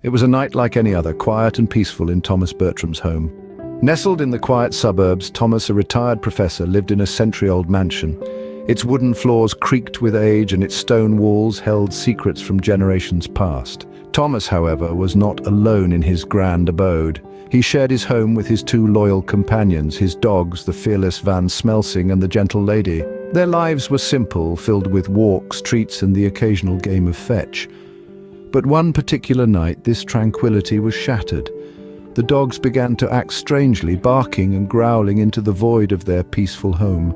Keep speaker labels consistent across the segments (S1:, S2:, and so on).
S1: It was a night like any other, quiet and peaceful in Thomas Bertram's home. Nestled in the quiet suburbs, Thomas, a retired professor, lived in a century-old mansion. Its wooden floors creaked with age and its stone walls held secrets from generations past. Thomas, however, was not alone in his grand abode. He shared his home with his two loyal companions, his dogs, the fearless Van Smelsing and the gentle Lady. Their lives were simple, filled with walks, treats and the occasional game of fetch. But one particular night, this tranquility was shattered. The dogs began to act strangely, barking and growling into the void of their peaceful home.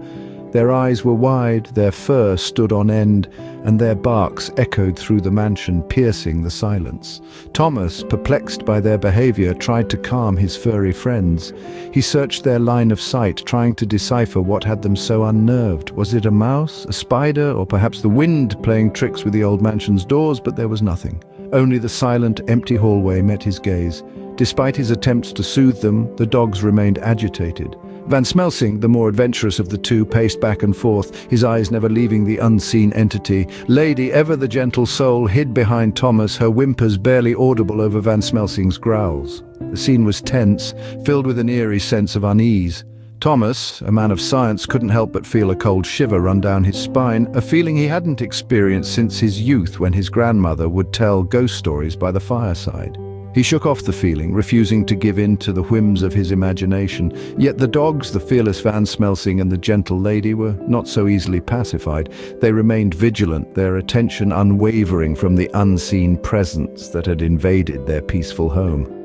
S1: Their eyes were wide, their fur stood on end, and their barks echoed through the mansion, piercing the silence. Thomas, perplexed by their behavior, tried to calm his furry friends. He searched their line of sight, trying to decipher what had them so unnerved. Was it a mouse, a spider, or perhaps the wind playing tricks with the old mansion's doors? But there was nothing. Only the silent, empty hallway met his gaze. Despite his attempts to soothe them, the dogs remained agitated. Van Smelsing, the more adventurous of the two, paced back and forth, his eyes never leaving the unseen entity. Lady, ever the gentle soul, hid behind Thomas, her whimpers barely audible over Van Smelsing's growls. The scene was tense, filled with an eerie sense of unease. Thomas, a man of science, couldn't help but feel a cold shiver run down his spine, a feeling he hadn't experienced since his youth when his grandmother would tell ghost stories by the fireside. He shook off the feeling, refusing to give in to the whims of his imagination. Yet the dogs, the fearless Van Smelsing and the gentle Lady, were not so easily pacified. They remained vigilant, their attention unwavering from the unseen presence that had invaded their peaceful home.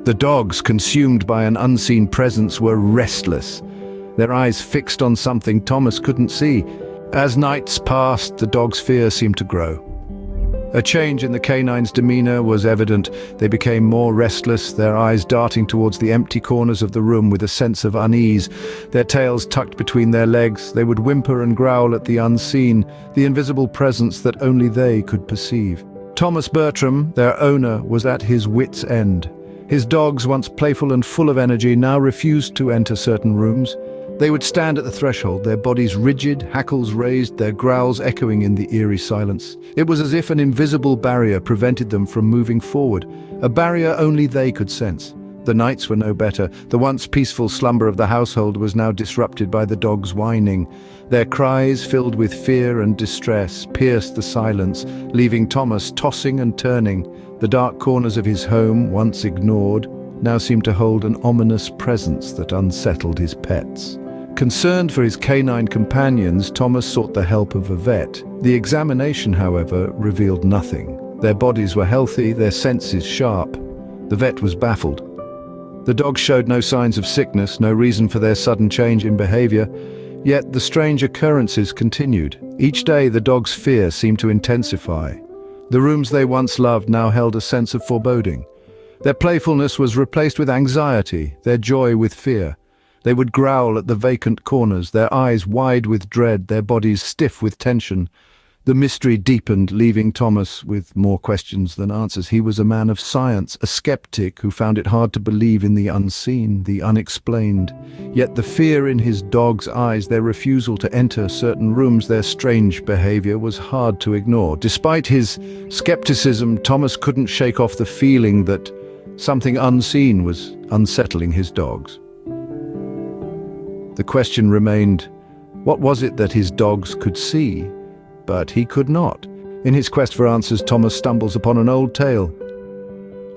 S1: The dogs, consumed by an unseen presence, were restless, their eyes fixed on something Thomas couldn't see. As nights passed, the dogs' fear seemed to grow. A change in the canines' demeanor was evident. They became more restless, their eyes darting towards the empty corners of the room with a sense of unease. Their tails tucked between their legs, they would whimper and growl at the unseen, the invisible presence that only they could perceive. Thomas Bertram, their owner, was at his wits' end. His dogs, once playful and full of energy, now refused to enter certain rooms. They would stand at the threshold, their bodies rigid, hackles raised, their growls echoing in the eerie silence. It was as if an invisible barrier prevented them from moving forward, a barrier only they could sense. The nights were no better. The once peaceful slumber of the household was now disrupted by the dogs' whining. Their cries, filled with fear and distress, pierced the silence, leaving Thomas tossing and turning. The dark corners of his home, once ignored, now seemed to hold an ominous presence that unsettled his pets. Concerned for his canine companions, Thomas sought the help of a vet. The examination, however, revealed nothing. Their bodies were healthy, their senses sharp. The vet was baffled. The dogs showed no signs of sickness, no reason for their sudden change in behavior. Yet the strange occurrences continued. Each day the dogs' fear seemed to intensify. The rooms they once loved now held a sense of foreboding. Their playfulness was replaced with anxiety, their joy with fear. They would growl at the vacant corners, their eyes wide with dread, their bodies stiff with tension. The mystery deepened, leaving Thomas with more questions than answers. He was a man of science, a skeptic who found it hard to believe in the unseen, the unexplained. Yet the fear in his dog's eyes, their refusal to enter certain rooms, their strange behavior was hard to ignore. Despite his skepticism, Thomas couldn't shake off the feeling that something unseen was unsettling his dogs. The question remained, what was it that his dogs could see, but he could not? In his quest for answers, Thomas stumbles upon an old tale.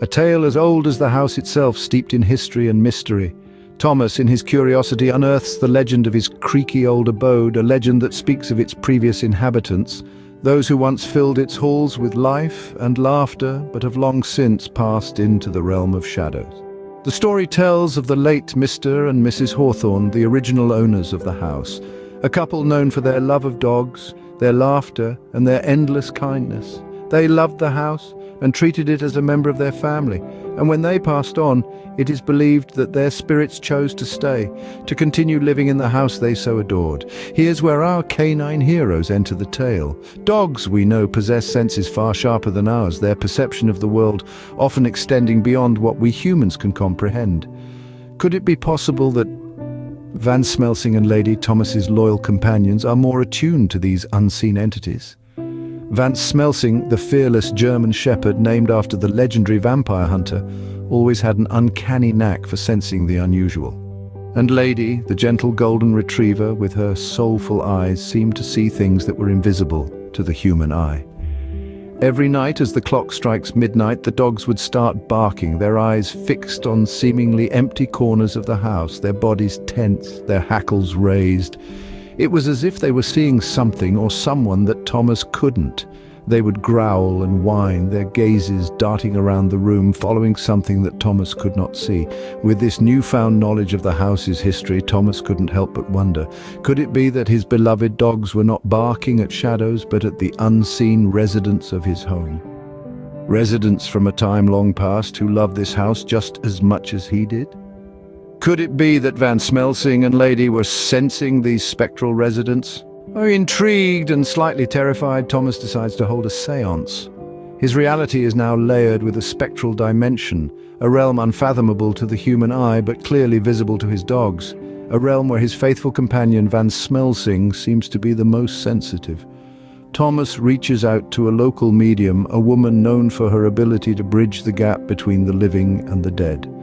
S1: A tale as old as the house itself, steeped in history and mystery. Thomas, in his curiosity, unearths the legend of his creaky old abode, a legend that speaks of its previous inhabitants, those who once filled its halls with life and laughter, but have long since passed into the realm of shadows. The story tells of the late Mr. and Mrs. Hawthorne, the original owners of the house, a couple known for their love of dogs, their laughter, and their endless kindness. They loved the house and treated it as a member of their family, and when they passed on, it is believed that their spirits chose to stay, to continue living in the house they so adored. Here's where our canine heroes enter the tale. Dogs, we know, possess senses far sharper than ours, their perception of the world often extending beyond what we humans can comprehend. Could it be possible that Van Smelsing and Lady, Thomas's loyal companions, are more attuned to these unseen entities? Vance Smelsing, the fearless German shepherd named after the legendary vampire hunter, always had an uncanny knack for sensing the unusual. And Lady, the gentle golden retriever with her soulful eyes, seemed to see things that were invisible to the human eye. Every night as the clock strikes midnight, the dogs would start barking, their eyes fixed on seemingly empty corners of the house, their bodies tense, their hackles raised. It was as if they were seeing something or someone that Thomas couldn't. They would growl and whine, their gazes darting around the room, following something that Thomas could not see. With this newfound knowledge of the house's history, Thomas couldn't help but wonder, could it be that his beloved dogs were not barking at shadows, but at the unseen residents of his home? Residents from a time long past who loved this house just as much as he did? Could it be that Vance Smelsing and Lady were sensing these spectral residents? Intrigued and slightly terrified, Thomas decides to hold a séance. His reality is now layered with a spectral dimension, a realm unfathomable to the human eye but clearly visible to his dogs, a realm where his faithful companion Vance Smelsing seems to be the most sensitive. Thomas reaches out to a local medium, a woman known for her ability to bridge the gap between the living and the dead.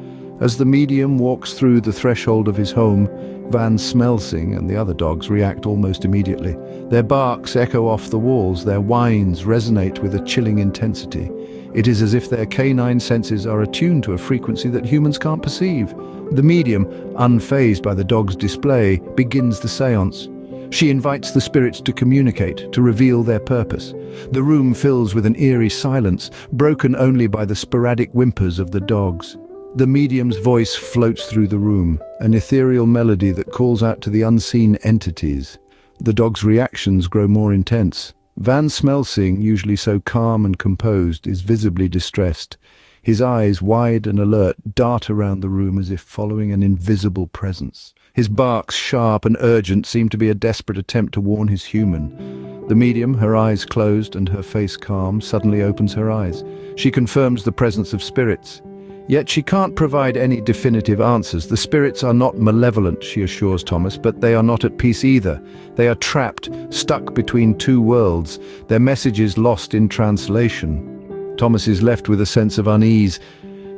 S1: As the medium walks through the threshold of his home, Vance Smelsing and the other dogs react almost immediately. Their barks echo off the walls, their whines resonate with a chilling intensity. It is as if their canine senses are attuned to a frequency that humans can't perceive. The medium, unfazed by the dog's display, begins the séance. She invites the spirits to communicate, to reveal their purpose. The room fills with an eerie silence, broken only by the sporadic whimpers of the dogs. The medium's voice floats through the room, an ethereal melody that calls out to the unseen entities. The dog's reactions grow more intense. Vance Smelsing, usually so calm and composed, is visibly distressed. His eyes, wide and alert, dart around the room as if following an invisible presence. His barks, sharp and urgent, seem to be a desperate attempt to warn his human. The medium, her eyes closed and her face calm, suddenly opens her eyes. She confirms the presence of spirits. Yet she can't provide any definitive answers. The spirits are not malevolent, she assures Thomas, but they are not at peace either. They are trapped, stuck between two worlds, their messages lost in translation. Thomas is left with a sense of unease.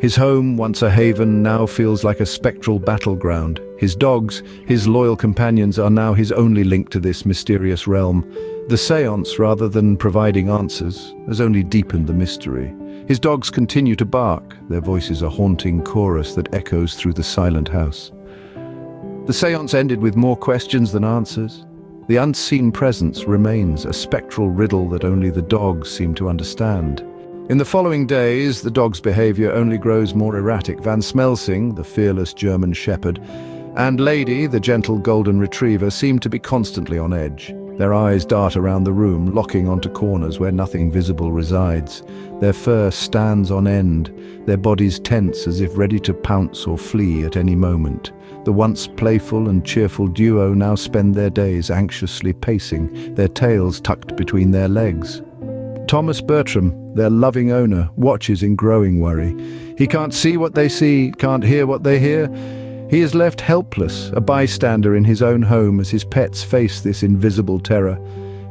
S1: His home, once a haven, now feels like a spectral battleground. His dogs, his loyal companions, are now his only link to this mysterious realm. The séance, rather than providing answers, has only deepened the mystery. His dogs continue to bark, their voices a haunting chorus that echoes through the silent house. The séance ended with more questions than answers. The unseen presence remains a spectral riddle that only the dogs seem to understand. In the following days, the dog's behavior only grows more erratic. Vance Smelsing, the fearless German shepherd, and Lady, the gentle golden retriever, seem to be constantly on edge. Their eyes dart around the room, locking onto corners where nothing visible resides. Their fur stands on end, their bodies tense as if ready to pounce or flee at any moment. The once playful and cheerful duo now spend their days anxiously pacing, their tails tucked between their legs. Thomas Bertram, their loving owner, watches in growing worry. He can't see what they see, can't hear what they hear. He is left helpless, a bystander in his own home as his pets face this invisible terror.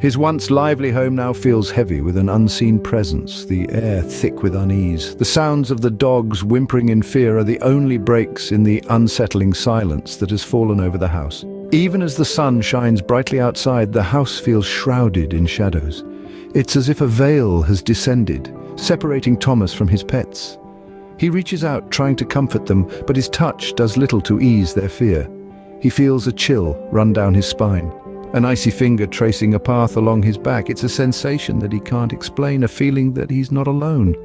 S1: His once lively home now feels heavy with an unseen presence, the air thick with unease. The sounds of the dogs whimpering in fear are the only breaks in the unsettling silence that has fallen over the house. Even as the sun shines brightly outside, the house feels shrouded in shadows. It's as if a veil has descended, separating Thomas from his pets. He reaches out, trying to comfort them, but his touch does little to ease their fear. He feels a chill run down his spine, an icy finger tracing a path along his back. It's a sensation that he can't explain, a feeling that he's not alone.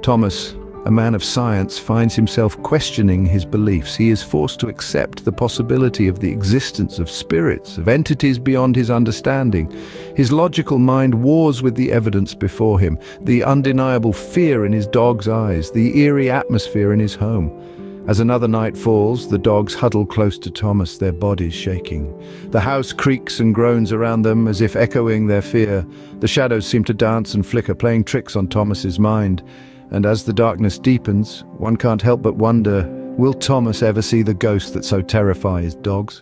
S1: Thomas, a man of science, finds himself questioning his beliefs. He is forced to accept the possibility of the existence of spirits, of entities beyond his understanding. His logical mind wars with the evidence before him, the undeniable fear in his dog's eyes, the eerie atmosphere in his home. As another night falls, the dogs huddle close to Thomas, their bodies shaking. The house creaks and groans around them as if echoing their fear. The shadows seem to dance and flicker, playing tricks on Thomas's mind. And as the darkness deepens, one can't help but wonder, will Thomas ever see the ghost that so terrifies dogs?